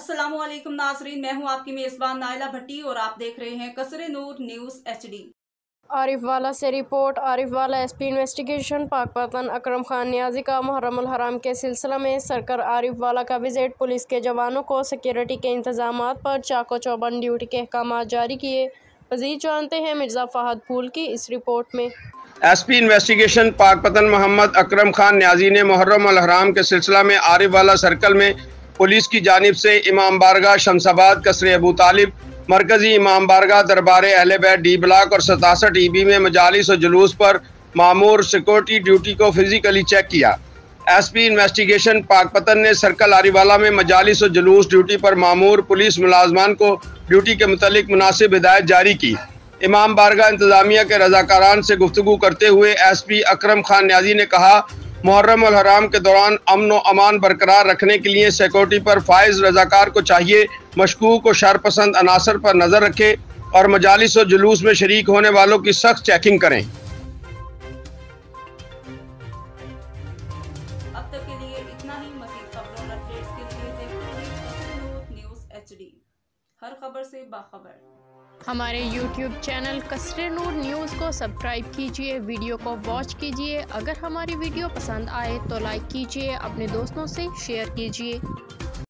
अस्सलामुअलैकुम नाजरीन, मैं हूं आपकी मेज़बान नाइला भट्टी और आप देख रहे हैं कसरे नूर न्यूज़ HD। आरिफ वाला से रिपोर्ट। आरिफ वाला SP इन्वेस्टिगेशन। पाकपतन अकरम खान नियाजी का मुहर्रम उल हराम के सिलसिला में सरकार आरिफ वाला का विजिट। पुलिस के जवानों को सिक्योरिटी के इंतजाम पर चाको चौबंद ड्यूटी के अहकाम जारी किए। मज़ीद जानते हैं मिर्ज़ा फहद फूल की इस रिपोर्ट में। SP इन्वेस्टिगेशन पाकपतन मोहम्मद अकरम खान न्याजी ने मुहर्रम उल हराम के सिलसिला में आरिफ वाला सर्कल में पुलिस की जानिब से इमाम बारगाह शमसाबाद कसरे अबू तालिब मरकजी इमाम बारगाह दरबार अहले बैत D ब्लॉक और 67 EB में मजालिस और जुलूस पर मामूर सिक्योरिटी ड्यूटी को फिजिकली चेक किया। SP इन्वेस्टिगेशन पाकपतन ने सर्कल आरिवाला में मजालिस और जुलूस ड्यूटी पर मामूर पुलिस मुलाजमान को ड्यूटी के मुतालिक मुनासिब हिदायत जारी की। इमाम बारगाह इंतजामिया के रजाकारान से गुफ्तगू करते हुए SP अकरम खान न्याजी ने कहा, मुहर्रम उल हराम के दौरान अमन व अमान बरकरार रखने के लिए सिक्योरिटी पर फाइज रजाकार को चाहिए मशकूक और शरपसंद अनासर पर नज़र रखे और मजालिस और जुलूस में शरीक होने वालों की सख्त चेकिंग करें। अब तक के लिए इतना ही। मज़ीद खबरों और अपडेट्स के लिए देखते रहिए कसरे नूर न्यूज़ HD, हर खबर से बाखबर। हमारे YouTube चैनल कसरे नूर न्यूज़ को सब्सक्राइब कीजिए, वीडियो को वॉच कीजिए। अगर हमारी वीडियो पसंद आए तो लाइक कीजिए, अपने दोस्तों से शेयर कीजिए।